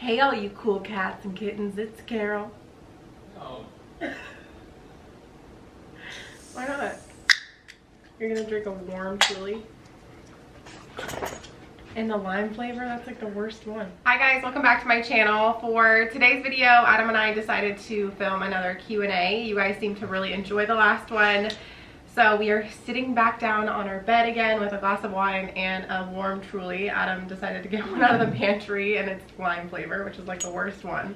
Hey all you cool cats and kittens, it's Carol. Oh. Why not? You're gonna drink a warm chili? And the lime flavor, that's like the worst one. Hi guys, welcome back to my channel. For today's video, Adam and I decided to film another Q&A. You guys seem to really enjoy the last one. So we are sitting back down on our bed again with a glass of wine and a warm Truly. Adam decided to get one out of the pantry and it's lime flavor, which is like the worst one.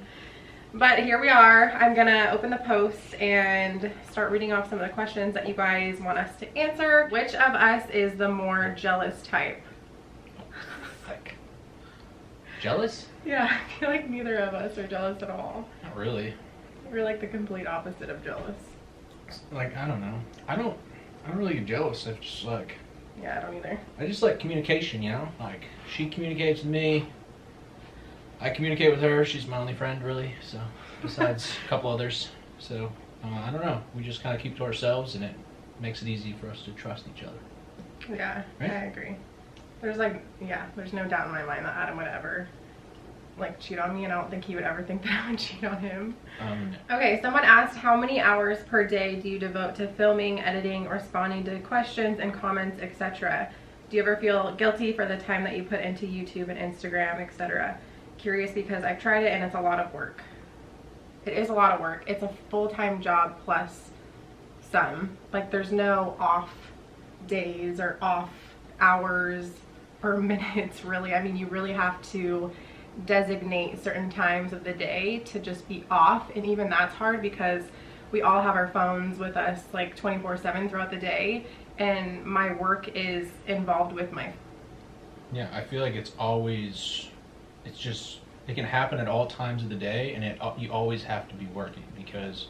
But here we are. I'm gonna open the post and start reading off some of the questions that you guys want us to answer. Which of us is the more jealous type? Like, jealous? Yeah, I feel like neither of us are jealous at all. Not really. We're like the complete opposite of jealous. Like, I don't know. I don't really get jealous. It's just like, Yeah, I don't either. I just like communication, you know? Like, she communicates with me. I communicate with her. She's my only friend, really. So, besides a couple others. So, I don't know. We just kind of keep to ourselves, and it makes it easy for us to trust each other. Yeah, Right? I agree. There's like, yeah, there's no doubt in my mind that Adam would ever like cheat on me, and I don't think he would ever think that I would cheat on him. Okay, someone asked, how many hours per day do you devote to filming, editing, responding to questions and comments, etc.? Do you ever feel guilty for the time that you put into YouTube and Instagram, etc.? Curious because I've tried it and it's a lot of work. It is a lot of work. It's a full-time job plus some. Like, there's no off days or off hours or minutes, really. I mean, you really have to designate certain times of the day to just be off, and even that's hard because we all have our phones with us like 24/7 throughout the day, and my work is involved with my. Yeah, I feel like it's always, it's just, it can happen at all times of the day, and you always have to be working because,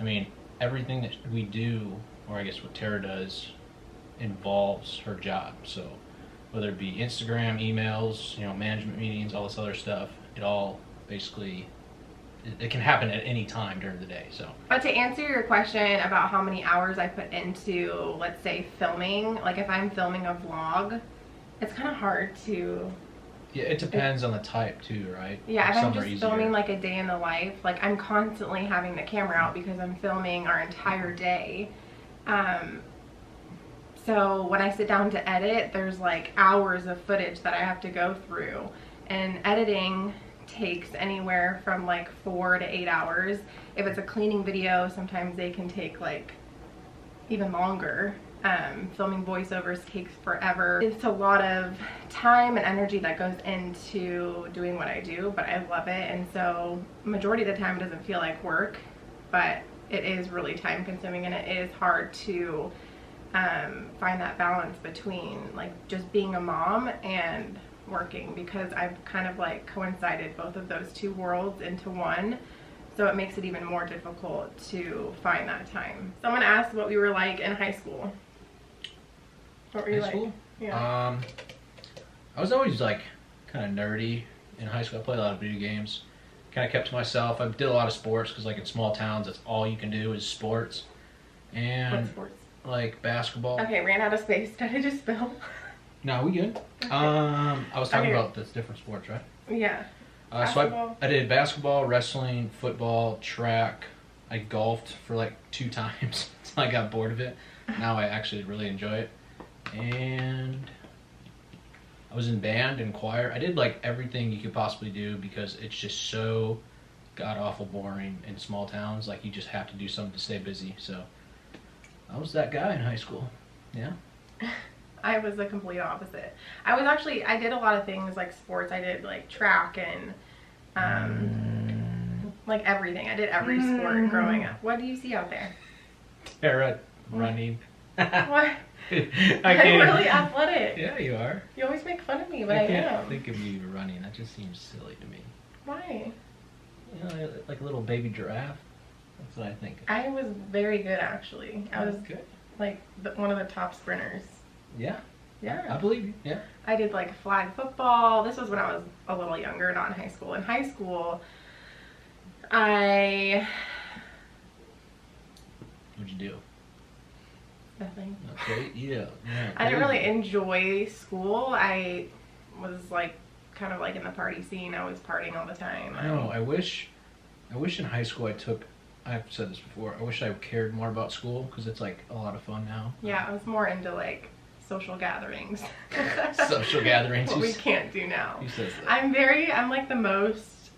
I mean, everything that we do, or I guess what Tara does, involves her job. So whether it be Instagram, emails, you know, management meetings, all this other stuff, it all basically, it can happen at any time during the day. So, but to answer your question about how many hours I put into, let's say, filming, like if I'm filming a vlog, it's kind of hard to. Yeah, it depends on the type too, right? Yeah, if Some I'm are just easier. filming like a day in the life, like I'm constantly having the camera out because I'm filming our entire day. So when I sit down to edit, there's like hours of footage that I have to go through, and editing takes anywhere from like 4 to 8 hours. If it's a cleaning video, sometimes they can take like even longer. Filming voiceovers takes forever. It's a lot of time and energy that goes into doing what I do, but I love it, and so majority of the time it doesn't feel like work, but it is really time consuming, and it is hard to find that balance between like just being a mom and working, because I've kind of like coincided both of those two worlds into one, so it makes it even more difficult to find that time. Someone asked what we were like in high school. What were you like? Yeah. I was always like kind of nerdy in high school. I played a lot of video games. Kind of kept to myself. I did a lot of sports because like in small towns, that's all you can do is sports. And What sports? like basketball. Okay, ran out of space. Did I just spill? No, we good. Okay. I was talking Okay. about the different sports, right? Yeah. So Basketball. I did basketball, wrestling, football, track. I golfed for like 2 times until I got bored of it. Now I actually really enjoy it. And I was in band and choir. I did like everything you could possibly do because it's just so god-awful boring in small towns. Like, you just have to do something to stay busy. So I was that guy in high school. Yeah. I was the complete opposite. I did a lot of things like sports. I did like track and like everything. I did every sport growing up. What do you see out there? Tara running. What? I I'm can't. really athletic. Yeah, you are. You always make fun of me, but I can't am. think of you running. That just seems silly to me. Why? You know, like a little baby giraffe. That's what I think. I was very good, actually. I was good. like one of the top sprinters. Yeah. Yeah. I believe you. Yeah. I did like flag football. This was when I was a little younger, not in high school. In high school, What'd you do? nothing. Okay. Yeah. I didn't really enjoy school. I was like kind of like in the party scene. I was partying all the time. I know. I wish in high school I've said this before, I wish I cared more about school, because it's like a lot of fun now. Yeah, I was more into like social gatherings. Social gatherings. What we can't do now. Who says that? I'm like the most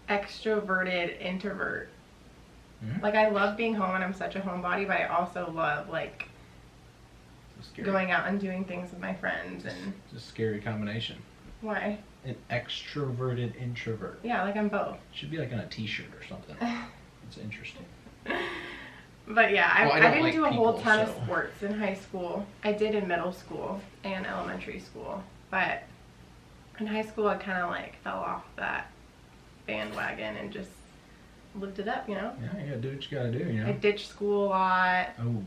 extroverted introvert. Mm-hmm. Like, I love being home and I'm such a homebody, but I also love like going out and doing things with my friends. And it's a scary combination. Why? An extroverted introvert. Yeah, like I'm both. Should be like on a t-shirt or something. It's interesting. But yeah, I didn't like do a whole people, ton of so. sports in high school. I did in middle school and elementary school, but in high school I kind of like fell off that bandwagon and just lived it up, you know? Yeah, you gotta do what you gotta do, you know? I ditched school a lot. Oh.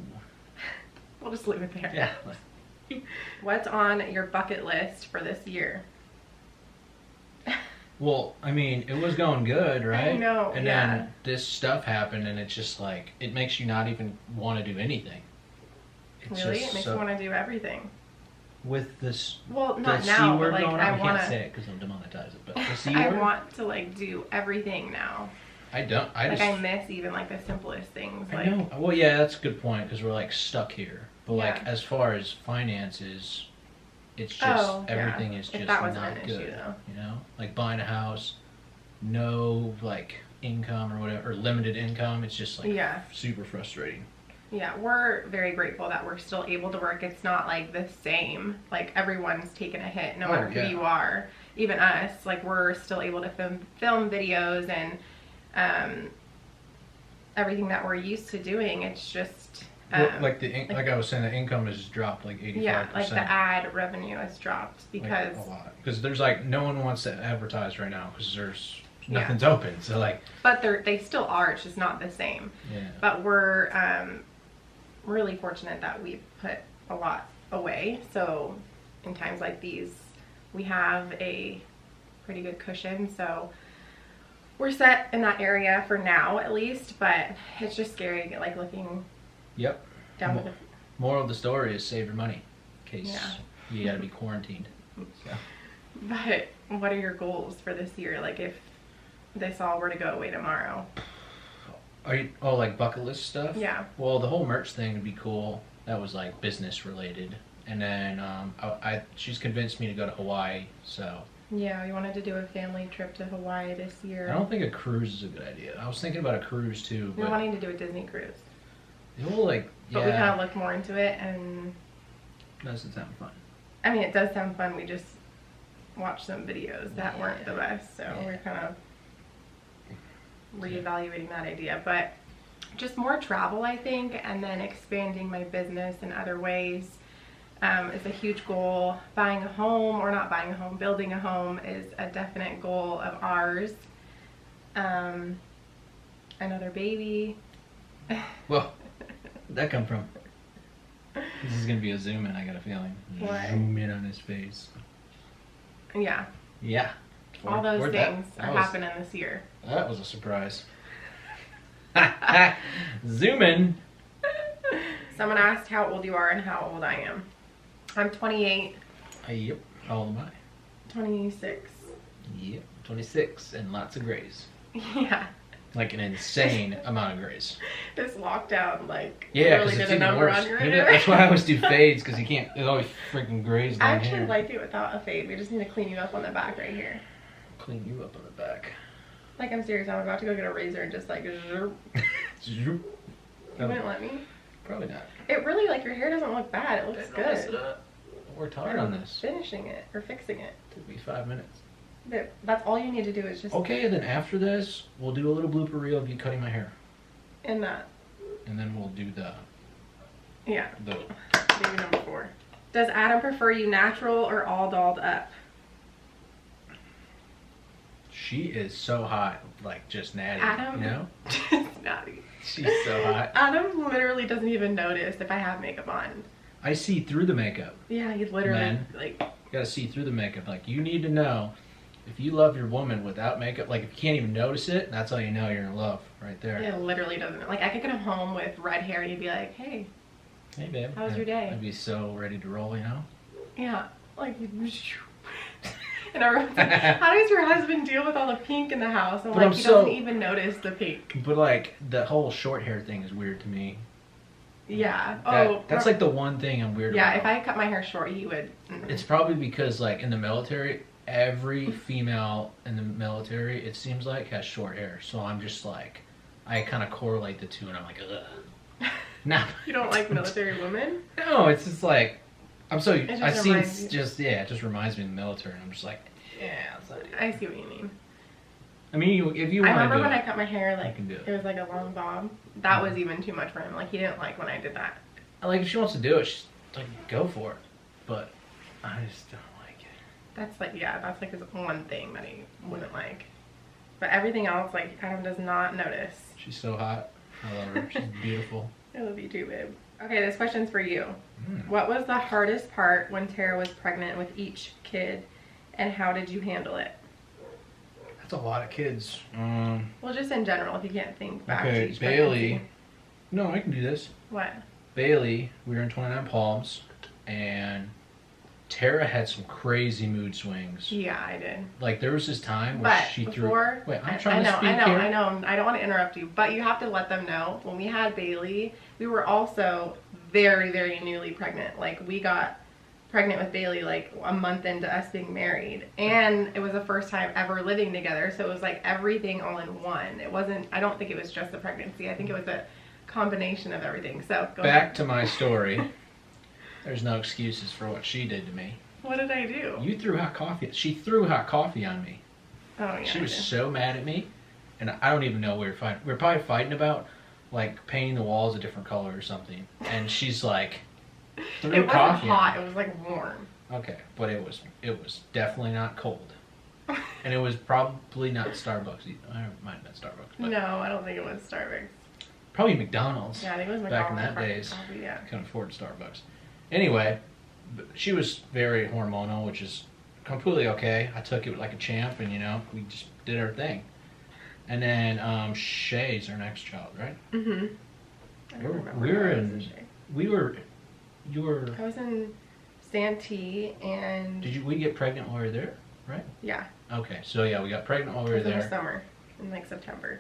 We'll just leave it there. Yeah. What's on your bucket list for this year? Well, I mean, it was going good, right? I know, and yeah. then this stuff happened, and it's just like, it makes you not even want to do anything. It's Really? just It makes so, me want to do everything. with this, Well, the not C now, but word like going on, I I want can't say to. it because I'll demonetize it, but the C I word, want to like do everything now. I don't, I Like just, I miss even like the simplest things. I Like know. Well, yeah, that's a good point, because we're like stuck here. But like, Yeah. as far as finances, it's just, everything is If just that wasn't not an good. issue, though. You know? Like buying a house, no like income or whatever, or limited income, it's just like Yeah. super frustrating. Yeah, we're very grateful that we're still able to work. It's not like the same. Like everyone's taken a hit, no matter yeah. who you are. Even us, like we're still able to film videos and everything that we're used to doing. It's just Well, like like I was saying, the income has dropped like 85%. yeah, like the ad revenue has dropped because like, a lot. Because there's like no one wants to advertise right now because there's Yeah. nothing's open. So like, but they still are. It's just not the same. yeah. But we're really fortunate that we put a lot away. So in times like these, we have a pretty good cushion. So we're set in that area for now, at least. But it's just scary, like looking Yep. down to the. Moral of the story is save your money in case Yeah. you got to be quarantined. So. But what are your goals for this year? Like if this all were to go away tomorrow. Are you, oh, like bucket list stuff? Yeah. Well, the whole merch thing would be cool. That was like business related. And then she's convinced me to go to Hawaii, so. Yeah, we wanted to do a family trip to Hawaii this year. I don't think a cruise is a good idea. I was thinking about a cruise too, We're but wanting to do a Disney cruise. the whole like, But we kind yeah, of looked more into it, and doesn't sound fun. I mean, it does sound fun. We just watched some videos that weren't the best, so Yeah. we're kind of reevaluating that idea. But just more travel, I think, and then expanding my business in other ways is a huge goal. Buying a home, or not buying a home, building a home is a definite goal of ours. Another baby. Well, where'd that come from? This is gonna be a zoom in, I got a feeling. What? Zoom in on his face. Yeah, Yeah. all those Where'd that- things that are was- happening this year. That was a surprise. Zoom in. Someone asked how old you are and how old I am. I'm 28, Yep. How old am I? 26. Yep. 26 and lots of grays. Yeah, Like an insane amount of grays. this lockdown, like, Yeah, really because did it's a even number worse. on your Maybe hair. that's why I always do fades, because you can't. There's always freaking grays I down actually here. like it without a fade. We just need to clean you up on the back right here. Clean you up on the back. Like, I'm serious. I'm about to go get a razor and just like, zhoop. You wouldn't let me? Probably not. It really, like, your hair doesn't look bad. It looks Don't mess it good. up. I worked hard on this. Finishing it or fixing it. Took me 5 minutes. But that's all you need to do is just Okay, and then after this, we'll do a little blooper reel of you cutting my hair, in that. and then we'll do the Yeah. the. Baby number 4. Does Adam prefer you natural or all dolled up? She is so hot, like just natty. Adam? You know, Just naughty. she's so hot. Adam literally doesn't even notice if I have makeup on. I see through the makeup. Yeah, he literally, Man. like, You gotta see through the makeup. Like, you need to know if you love your woman without makeup. Like, if you can't even notice it, that's how you know you're in love, right there. it literally doesn't. Like, I could come home with red hair and he'd be like, hey, Hey, babe. How was your day? I'd be so ready to roll, you know. yeah. Like, And everyone's like, how does your husband deal with all the pink in the house? I'm But like, he doesn't even notice the pink. But like the whole short hair thing is weird to me. Yeah. That's like the one thing I'm weird yeah, about. if I cut my hair short, he would. It's probably because like in the military, every female in the military, it seems like, has short hair. So I'm just like, I kind of correlate the two, and I'm like, ugh. Nah. You don't like military women? No, it's just like, I've seen it just reminds me of the military, and I'm just like, yeah. I see what you mean. I mean, if you want to I remember when I cut my hair, like, can do it was like a long bob. That was even too much for him. Like, he didn't like when I did that. Like, if she wants to do it, she's like, go for it. But I just don't like it. That's like, yeah, that's like his one thing that he wouldn't like. But everything else, like, he kind of does not notice. She's so hot. I love her. She's beautiful. I love you too, babe. Okay, this question's for you. What was the hardest part when Tara was pregnant with each kid, and how did you handle it? That's a lot of kids. Well, just in general, if you can't think back to Okay, each Bailey. pregnancy. No, I can do this. What? Bailey, we were in 29 Palms, and Tara had some crazy mood swings. Yeah, I did. Like, there was this time where she threw... Wait, I'm trying to speak here. I know. I don't want to interrupt you, but you have to let them know. When we had Bailey, we were also very, very newly pregnant. Like, we got pregnant with Bailey like a month into us being married, and it was the first time ever living together, so it was like everything all in one. It wasn't, I don't think it was just the pregnancy. I think it was a combination of everything. So go Back ahead. to my story. There's no excuses for what she did to me. What did I do? You threw hot coffee. She threw hot coffee on me. Oh yeah. She was so mad at me, and I don't even know we were fighting. We were probably fighting about like painting the walls a different color or something. And she's like, threw it wasn't coffee hot. on It was like warm. Okay, but it was definitely not cold, and it was probably not Starbucks. I might have been Starbucks. But No, I don't think it was Starbucks. probably McDonald's. Yeah, I think it was Back in McDonald's. that days. Coffee, yeah. Couldn't afford Starbucks. Anyway, she was very hormonal, which is completely okay. I took it like a champ, and we just did our thing. And then Shay's our next child, right? Mhm. I was in Santee, and we get pregnant while we were there, right? yeah, Okay, so yeah, we got pregnant while we were it was in the there. summer, in like September.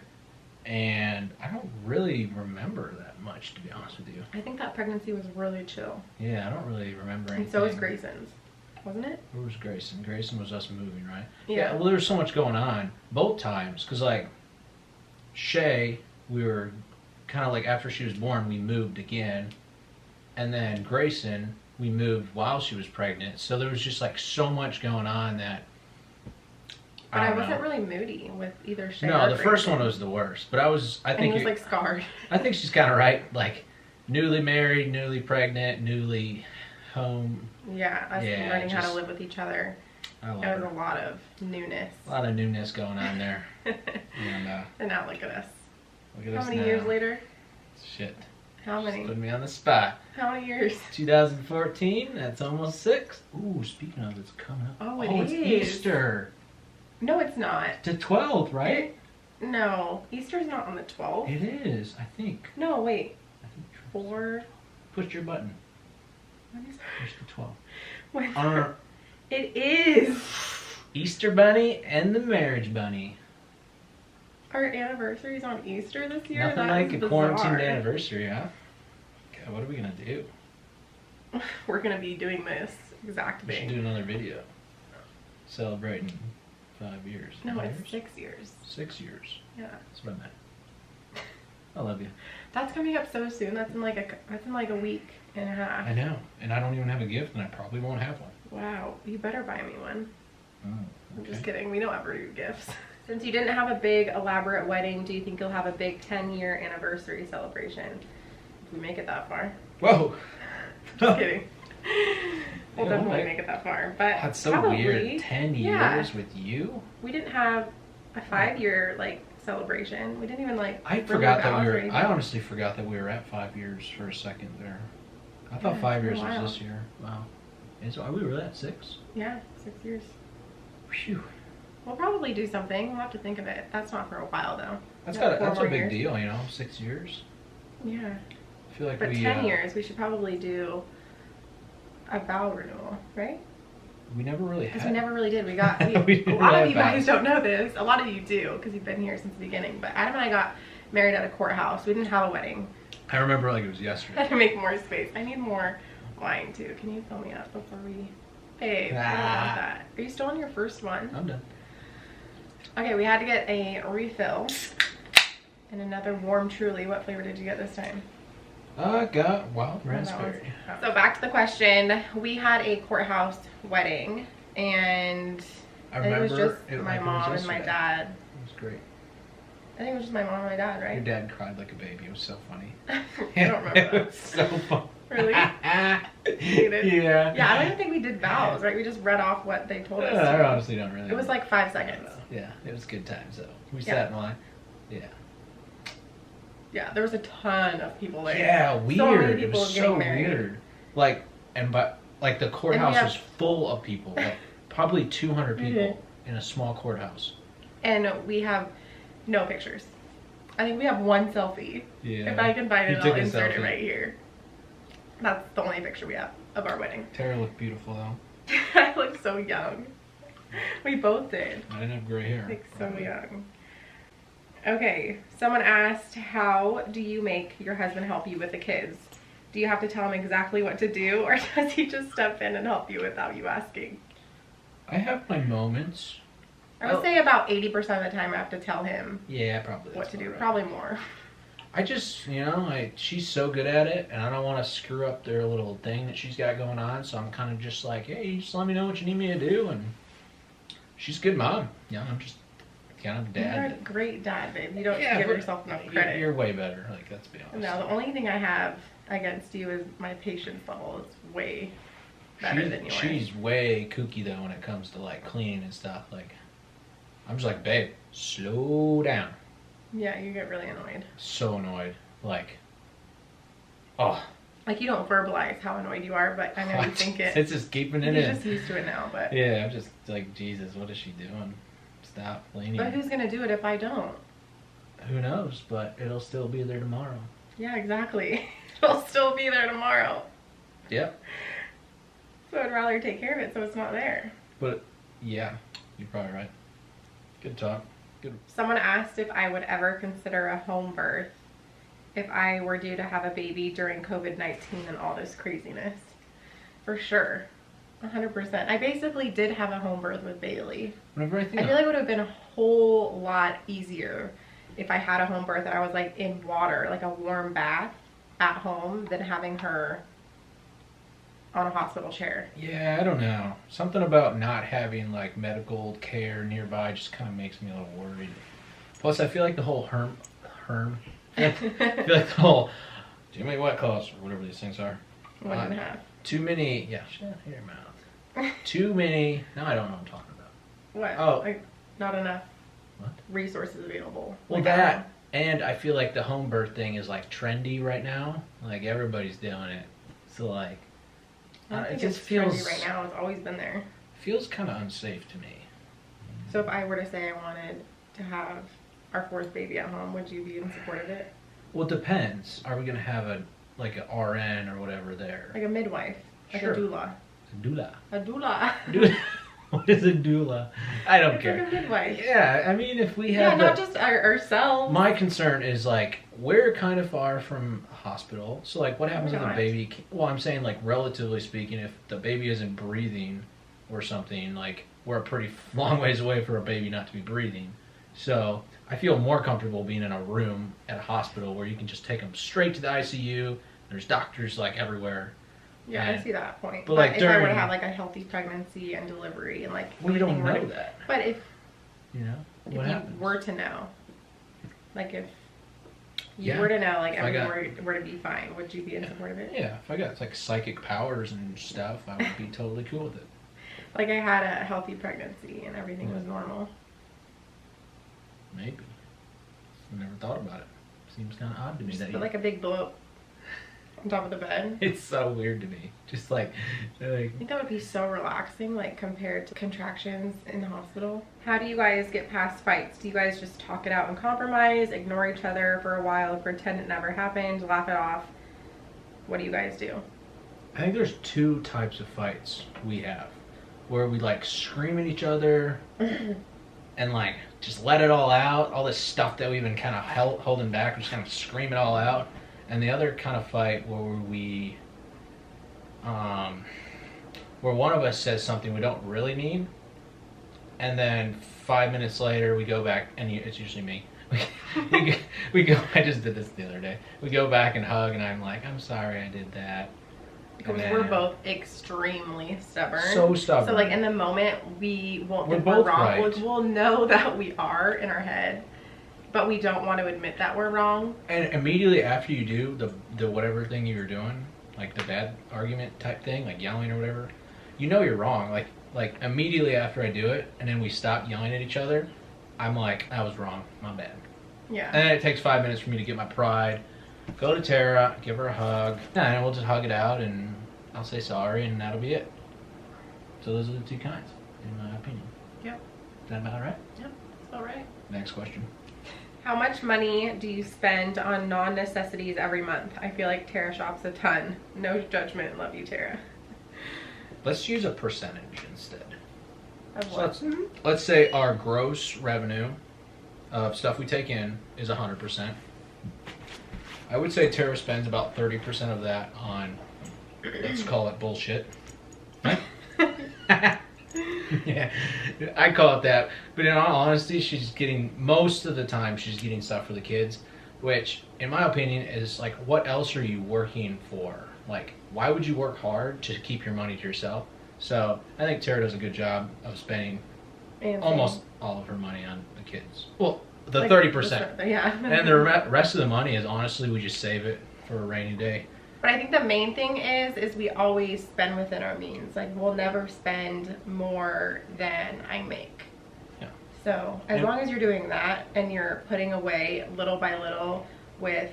And I don't really remember that much, to be honest with you. I think that pregnancy was really chill. Yeah, I don't really remember anything. And so was Grayson's, wasn't it? Where was Grayson? Grayson was us moving, right? Yeah. Well, there was so much going on both times, because like Shay, we were kind of like after she was born, we moved again, and then Grayson, we moved while she was pregnant. So there was just like so much going on that. But I don't wasn't know. really moody with either Shay or No, the first Grayson. one was the worst. But I And think he was like scarred. I think she's kind of right. Like newly married, newly pregnant, newly home. Yeah, us Yeah, learning how to just- live with each other. I love It was her. a lot of newness. A lot of newness going on there. And And now look at us. look at How us many now. years later? Shit. How Just many? put me on the spot. How many years? 2014. That's almost 6. Ooh, speaking of, it's coming up. Oh, it's is. Easter. No, it's not. To 12th, right? No, Easter's not on the 12th. It is, I think. No, wait. I think 4. push your button. When is Push the 12th. when? It is. Easter Bunny and the Marriage Bunny. Our anniversary's on Easter this year. Nothing That like is a bizarre. quarantined anniversary, huh? God, what are we gonna do? We're gonna be doing this exact We should do thing. another video celebrating 5 years. No, 5 it's years? 6 years. 6 years. Yeah, That's what I meant. I love you. that's coming up so soon. That's in like a week and a half. I know, and I don't even have a gift, and I probably won't have one. Wow, you better buy me one. Oh, I'm just okay. kidding. We don't ever do gifts. Since you didn't have a big elaborate wedding, do you think you'll have a big 10-year anniversary celebration? If we make it that far. Whoa. Just kidding. We'll Yeah, definitely okay. make it that far. But That's so probably, weird. 10 yeah. years with you? We didn't have a 5-year like celebration. We didn't even like. I bring forgot the that we vows or were. anything. I honestly forgot that we were at 5 years for a second there. I thought Yeah, 5 it's years been a while. was this year. Wow. And so are we really at 6? Yeah, 6 years. Phew. We'll probably do something. We'll have to think of it. That's not for a while though. That's Yeah, got. 4 That's a more big years. deal, 6 years. Yeah, I feel like but we. 10 years, we should probably do a vow renewal, right? We never really had. Because we never really did. We got, a didn't lot really of you have guys vows. don't know this. A lot of you do, because you've been here since the beginning. But Adam and I got married at a courthouse. We didn't have a wedding. I remember like it was I yesterday. had to make more space. I need more wine, too. Can you fill me up before we... Babe, I don't want that. Are you still on your first one? I'm done. Okay, we had to get a refill. And another warm Truly. What flavor did you get this time? I got wild Oh, raspberry. So back to the question. We had a courthouse wedding, and I think it was remember just it my like it was mom and my yesterday. dad. It was great. I think it was just my mom and my dad, Your right? dad cried like a baby. It was so funny. I don't remember It that. was so fun. Really? You did? Yeah. Yeah, I don't even think we did vows, right? We just read off what they told us. I to. honestly don't really. It was like 5 seconds. Yeah, it was good times though. We Yeah. sat in line. Yeah. Yeah, there was a ton of people there. Yeah, weird. So many It people was getting so married. weird. Like, like the courthouse have- was full of people. Like, probably 200 people Mm-hmm. in a small courthouse. And we have no pictures. I think we have one selfie. Yeah. If I can find You it, I'll took a insert it selfie. right here. That's the only picture we have of our wedding. Tara looked beautiful though. I look so young. We both did. I didn't have gray hair. Like so young. Okay, someone asked, how do you make your husband help you with the kids? Do you have to tell him exactly what to do, or does he just step in and help you without you asking? I have my moments. I would say about 80% of the time I have to tell him Yeah, probably. what that's to do. about right. Probably more. I just, she's so good at it, and I don't want to screw up their little thing that she's got going on, so I'm kind of just like, hey, just let me know what you need me to do, and she's a good mom. I'm just kind of You're a dad. great dad, babe. You don't Yeah, give but yourself enough You're, credit. you're way better, like, let's be honest. No, the only thing I have against you is my patience level. It's way better than yours. She's way kooky, though, when it comes to, like, cleaning and stuff. Like, I'm just like, babe, slow down. Yeah, you get really annoyed. So annoyed. Like, oh. Like, you don't verbalize how annoyed you are, but I know you think it. It's just keeping it You're in. just used to it now, but. Yeah, I'm just like, Jesus, what is she doing? Stop cleaning. But who's gonna do it if I don't? Who knows? But it'll still be there tomorrow. Yeah, exactly. It'll still be there tomorrow. Yep. So I'd rather take care of it so it's not there. But yeah, you're probably right. Good talk. Good. Someone asked if I would ever consider a home birth if I were due to have a baby during COVID-19 and all this craziness. For sure. 100%. I basically did have a home birth with Bailey. Whenever I think I feel like it would have been a whole lot easier if I had a home birth and I was like in water, like a warm bath at home, than having her on a hospital chair. Yeah, I don't know. Something about not having like medical care nearby just kind of makes me a little worried. Plus, I feel like the whole I feel like the whole too many wet claws or whatever these things are. 1.5. Too many. Yeah, shut your mouth. Too many. Now I don't know what I'm talking about. What? Oh. Like, not enough What? resources available. Well, Like, that, and I feel like the home birth thing is like trendy right now. Like everybody's doing it. So like, I don't it think just it's feels trendy right now. It's always been there. feels kind of unsafe to me. So if I were to say I wanted to have our fourth baby at home, would you be in support of it? Well, it depends. Are we gonna have a like an RN or whatever there? Like a midwife, like Sure. a doula. A doula. A doula. Doula. What is a doula? I don't It's care. like a midwife. Yeah, I mean, if we Yeah, have not the- just ourselves. My concern is like we're kind of far from a hospital, so like what happens We're if the not. baby? Well, I'm saying like relatively speaking, if the baby isn't breathing or something, like we're a pretty long ways away for a baby not to be breathing. So I feel more comfortable being in a room at a hospital where you can just take them straight to the ICU. There's doctors like everywhere. Yeah, I And- see that point. but, like, if I were to during- have like a healthy pregnancy and delivery and like We don't everything were know to- that. But if You know if what you happens? were to know, like if you Yeah. were to know, like If I got- everything were to be fine, would you be in support of it? Yeah, if I got like psychic powers and stuff, I would be totally cool with it. Like I had a healthy pregnancy and everything was normal. Maybe. I never thought about it. Seems kind of odd to me Just that put you... like a big blow up on top of the bed. It's so weird to me. Just like I think that would be so relaxing, like compared to contractions in the hospital. How do you guys get past fights? Do you guys just talk it out and compromise, ignore each other for a while, pretend it never happened, laugh it off? What do you guys do? I think there's two types of fights we have. where we like scream at each other and like just let it all out, all this stuff that we've been kind of holding back, we just kind of scream it all out. And the other kind of fight where we, where one of us says something we don't really mean, and then 5 minutes later we go back, and it's usually me. we go. I just did this the other day. We go back and hug, and I'm like, I'm sorry I did that. Because we're both extremely stubborn. So stubborn. So like in the moment, we won't We're think both we're wrong. right. We'll know that we are in our head, but we don't want to admit that we're wrong. And immediately after you do the whatever thing you were doing, like the bad argument type thing, like yelling or whatever, you know you're wrong. Like immediately after I do it, and then we stop yelling at each other, I'm like, I was wrong, my bad. Yeah. And then it takes 5 minutes for me to get my pride, go to Tara, give her a hug, and we'll just hug it out, and I'll say sorry, and that'll be it. So those are the two kinds, in my opinion. Yep. Is that about right? Yep, that's all right. Next question. How much money do you spend on non-necessities every month? I feel like Tara shops a ton. No judgment. Love you, Tara. Let's use a percentage instead. Of So what? let's say our gross revenue of stuff we take in is 100%. I would say Tara spends about 30% of that on, let's call it bullshit. Right? Yeah, I call it that. But in all honesty, she's getting, most of the time, she's getting stuff for the kids, which, in my opinion, is like, what else are you working for? Like, why would you work hard to keep your money to yourself? So I think Tara does a good job of spending almost all of her money on the kids. Well, the like 30%. Yeah. And the rest of the money is honestly, we just save it for a rainy day. But I think the main thing is we always spend within our means. Like, we'll never spend more than I make. Yeah. So as long as you're doing that and you're putting away little by little with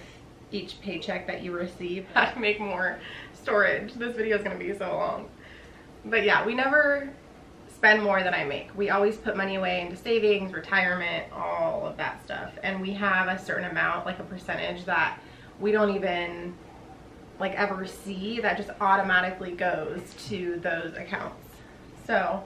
each paycheck that you receive, how to make more storage. This video is going to be so long. But yeah, we never spend more than I make. We always put money away into savings, retirement, all of that stuff. And we have a certain amount, like a percentage that we don't even like ever see, that just automatically goes to those accounts. So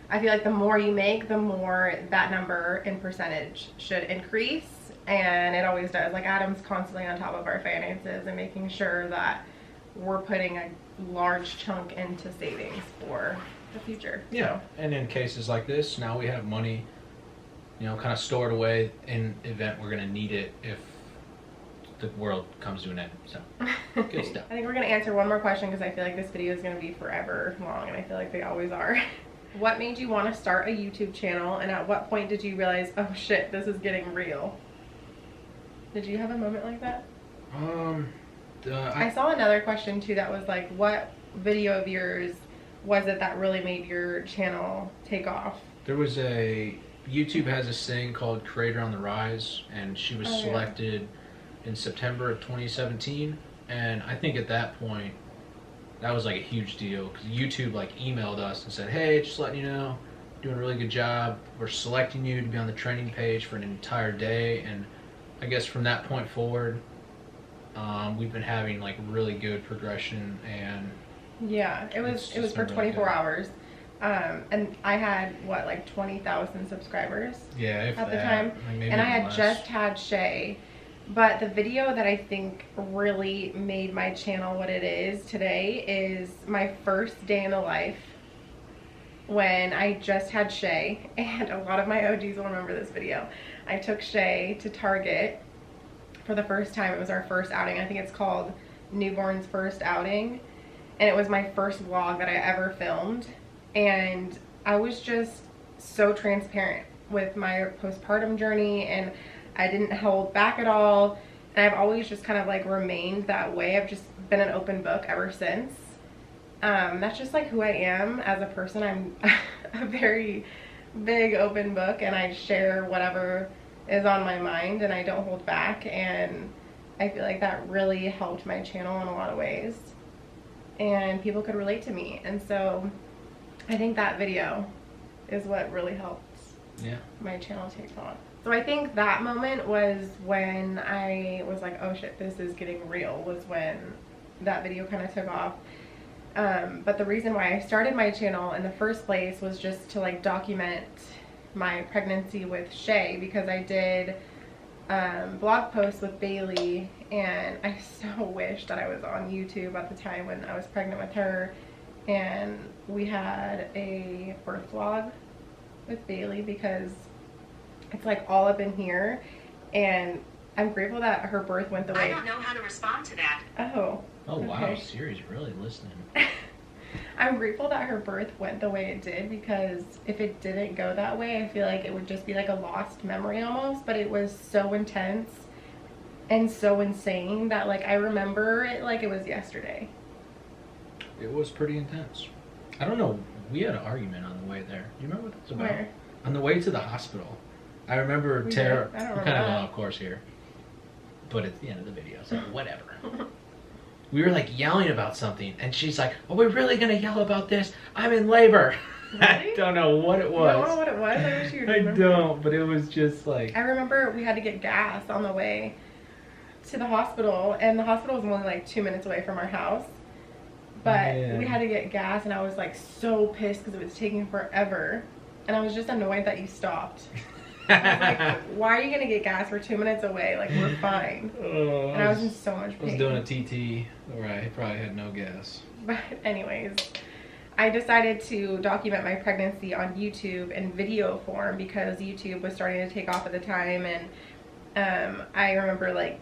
I feel like the more you make, the more that number in percentage should increase, and it always does. Like, Adam's constantly on top of our finances and making sure that we're putting a large chunk into savings for the future. Yeah, so. And in cases like this, now we have money, you know, kind of stored away in the event we're going to need it if the world comes to an end. So good stuff. I think we're going to answer one more question because I feel like this video is going to be forever long, and I feel like they always are. What made you want to start a YouTube channel, and at what point did you realize, oh shit, this is getting real? Did you have a moment like that? I saw another question too that was like, what video of yours was it that really made your channel take off? There was YouTube has this thing called Creator on the Rise, and she was selected in September of 2017, and I think at that point that was like a huge deal because YouTube like emailed us and said, hey, just letting you know, doing a really good job, we're selecting you to be on the trending page for an entire day. And I guess from that point forward, we've been having like really good progression, and yeah, it was for 24 hours. And I had what, like 20,000 subscribers at the time, like, and I had just had Shay. But the video that I think really made my channel what it is today is my first day in the life when I just had Shay, and a lot of my OGs will remember this video. I took Shay to Target for the first time. It was our first outing. I think it's called Newborn's First Outing, and it was my first vlog that I ever filmed, and I was just so transparent with my postpartum journey, and I didn't hold back at all, and I've always just kind of like remained that way. I've just been an open book ever since. That's just like who I am as a person. I'm a very big open book, and I share whatever is on my mind, and I don't hold back, and I feel like that really helped my channel in a lot of ways, and people could relate to me. And so I think that video is what really helped my channel take off. So I think that moment was when I was like, oh shit, this is getting real, was when that video kind of took off. But the reason why I started my channel in the first place was just to like document my pregnancy with Shay, because I did blog posts with Bailey, and I so wish that I was on YouTube at the time when I was pregnant with her, and we had a birth vlog with Bailey, because it's like all up in here, and I'm grateful that her birth went the way. I don't know how to respond to that. Oh. Oh wow, okay. Siri's really listening. I'm grateful that her birth went the way it did, because if it didn't go that way, I feel like it would just be like a lost memory almost. But it was so intense and so insane that like I remember it like it was yesterday. It was pretty intense. I don't know. We had an argument on the way there. Do you remember what that's about? Where? On the way to the hospital. I remember Tara. I don't remember we're kind of that. going off course here, but it's the end of the video, so whatever. We were like yelling about something, and she's like, "Are we really gonna yell about this? I'm in labor." Really? I don't know what it was. You don't know what it was? I wish you I remember. don't, but it was just like. I remember we had to get gas on the way to the hospital, and the hospital was only like 2 minutes away from our house. But we had to get gas, and I was like so pissed because it was taking forever, and I was just annoyed that you stopped. I was like, why are you gonna get gas? We're 2 minutes away. Like, we're fine. And I was in so much pain. I was doing a TT where I probably had no gas. But anyways, I decided to document my pregnancy on YouTube in video form, because YouTube was starting to take off at the time, and I remember like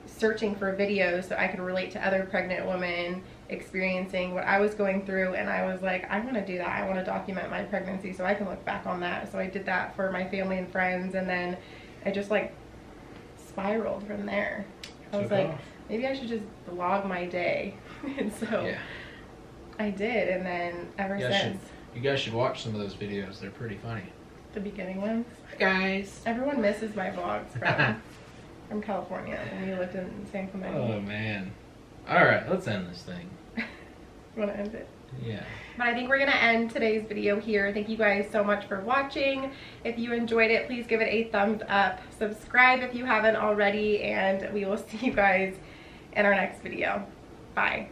searching for videos so I could relate to other pregnant women experiencing what I was going through, and I was like, I want to do that. I want to document my pregnancy so I can look back on that. So I did that for my family and friends, and then I just like spiraled from there. I was like, maybe I should just vlog my day. And so yeah. I did, and then ever since. You guys should watch some of those videos. They're pretty funny. The beginning ones. Hi guys. Everyone misses my vlogs from California when we lived in San Clemente. Oh man. Alright, let's end this thing. You want to end it? Yeah. But I think we're going to end today's video here. Thank you guys so much for watching. If you enjoyed it, please give it a thumbs up. Subscribe if you haven't already, and we will see you guys in our next video. Bye.